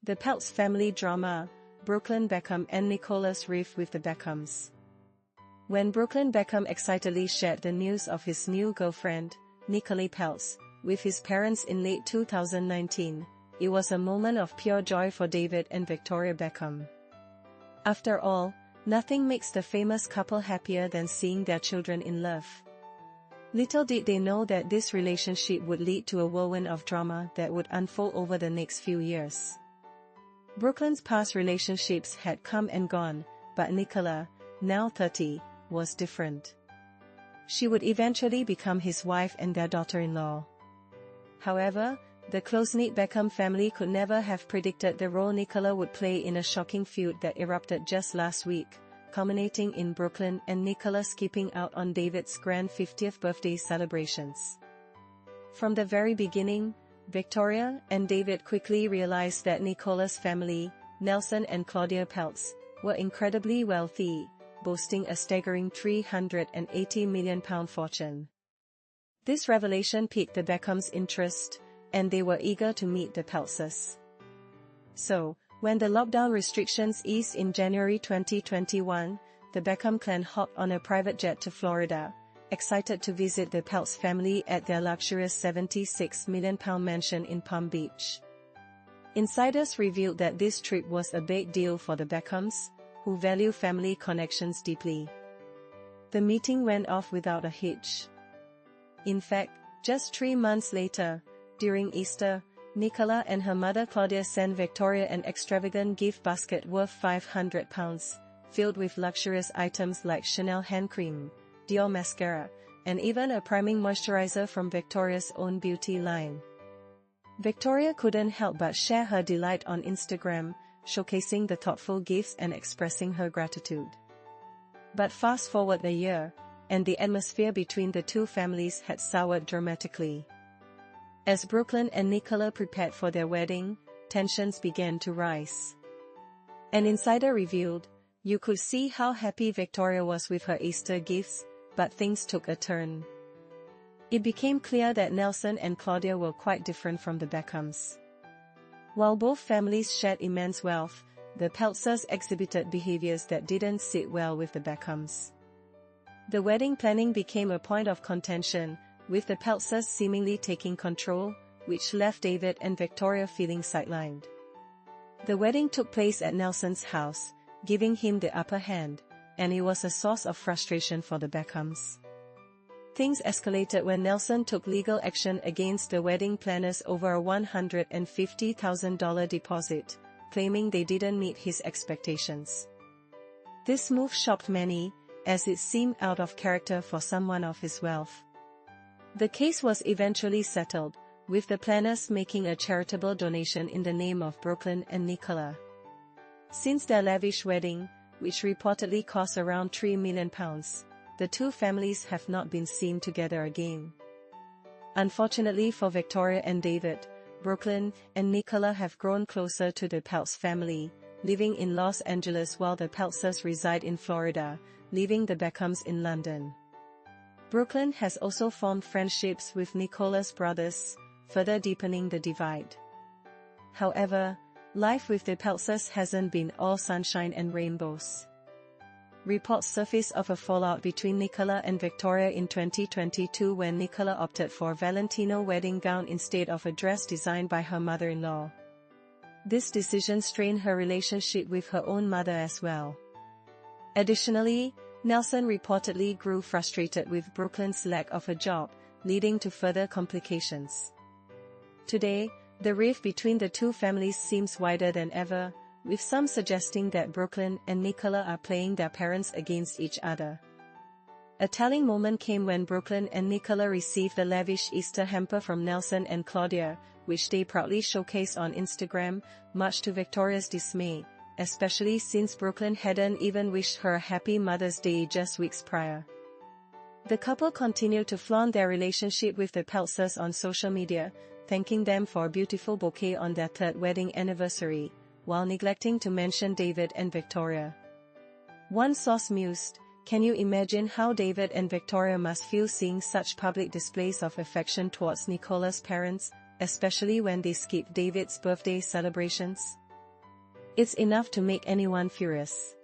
The Peltz family drama, Brooklyn Beckham and Nicola's rift with the Beckhams. When Brooklyn Beckham excitedly shared the news of his new girlfriend, Nicola Peltz, with his parents in late 2019, it was a moment of pure joy for David and Victoria Beckham. After all, nothing makes the famous couple happier than seeing their children in love. Little did they know that this relationship would lead to a whirlwind of drama that would unfold over the next few years. Brooklyn's past relationships had come and gone, but Nicola, now 30, was different. She would eventually become his wife and their daughter-in-law. However, the close-knit Beckham family could never have predicted the role Nicola would play in a shocking feud that erupted just last week, culminating in Brooklyn and Nicola skipping out on David's grand 50th birthday celebrations. From the very beginning, Victoria and David quickly realized that Nicola's family, Nelson and Claudia Peltz, were incredibly wealthy, boasting a staggering £380 million fortune. This revelation piqued the Beckhams' interest, and they were eager to meet the Peltzes. So, when the lockdown restrictions eased in January 2021, the Beckham clan hopped on a private jet to Florida, excited to visit the Peltz family at their luxurious £76 million mansion in Palm Beach. Insiders revealed that this trip was a big deal for the Beckhams, who value family connections deeply. The meeting went off without a hitch. In fact, just 3 months later, during Easter, Nicola and her mother Claudia sent Victoria an extravagant gift basket worth £500, filled with luxurious items like Chanel hand cream, Dior mascara, and even a priming moisturizer from Victoria's own beauty line. Victoria couldn't help but share her delight on Instagram, showcasing the thoughtful gifts and expressing her gratitude. But fast forward a year, and the atmosphere between the two families had soured dramatically. As Brooklyn and Nicola prepared for their wedding, tensions began to rise. An insider revealed, "You could see how happy Victoria was with her Easter gifts, but things took a turn." It became clear that Nelson and Claudia were quite different from the Beckhams. While both families shared immense wealth, the Peltzes exhibited behaviors that didn't sit well with the Beckhams. The wedding planning became a point of contention, with the Peltzes seemingly taking control, which left David and Victoria feeling sidelined. The wedding took place at Nelson's house, giving him the upper hand, and it was a source of frustration for the Beckhams. Things escalated when Nelson took legal action against the wedding planners over a $150,000 deposit, claiming they didn't meet his expectations. This move shocked many, as it seemed out of character for someone of his wealth. The case was eventually settled, with the planners making a charitable donation in the name of Brooklyn and Nicola. Since their lavish wedding, which reportedly cost around £3 million, the two families have not been seen together again. Unfortunately for Victoria and David, Brooklyn and Nicola have grown closer to the Peltz family, living in Los Angeles while the Peltzes reside in Florida, leaving the Beckhams in London. Brooklyn has also formed friendships with Nicola's brothers, further deepening the divide. However, life with the Peltzes hasn't been all sunshine and rainbows. Reports surfaced of a fallout between Nicola and Victoria in 2022 when Nicola opted for a Valentino wedding gown instead of a dress designed by her mother-in-law. This decision strained her relationship with her own mother as well. Additionally, Nelson reportedly grew frustrated with Brooklyn's lack of a job, leading to further complications. Today, the rift between the two families seems wider than ever, with some suggesting that Brooklyn and Nicola are playing their parents against each other. A telling moment came when Brooklyn and Nicola received a lavish Easter hamper from Nelson and Claudia, which they proudly showcased on Instagram, much to Victoria's dismay, especially since Brooklyn hadn't even wished her a happy Mother's Day just weeks prior. The couple continued to flaunt their relationship with the Peltzes on social media, thanking them for a beautiful bouquet on their third wedding anniversary, while neglecting to mention David and Victoria. One source mused, "Can you imagine how David and Victoria must feel seeing such public displays of affection towards Nicola's parents, especially when they skipped David's birthday celebrations?" It's enough to make anyone furious.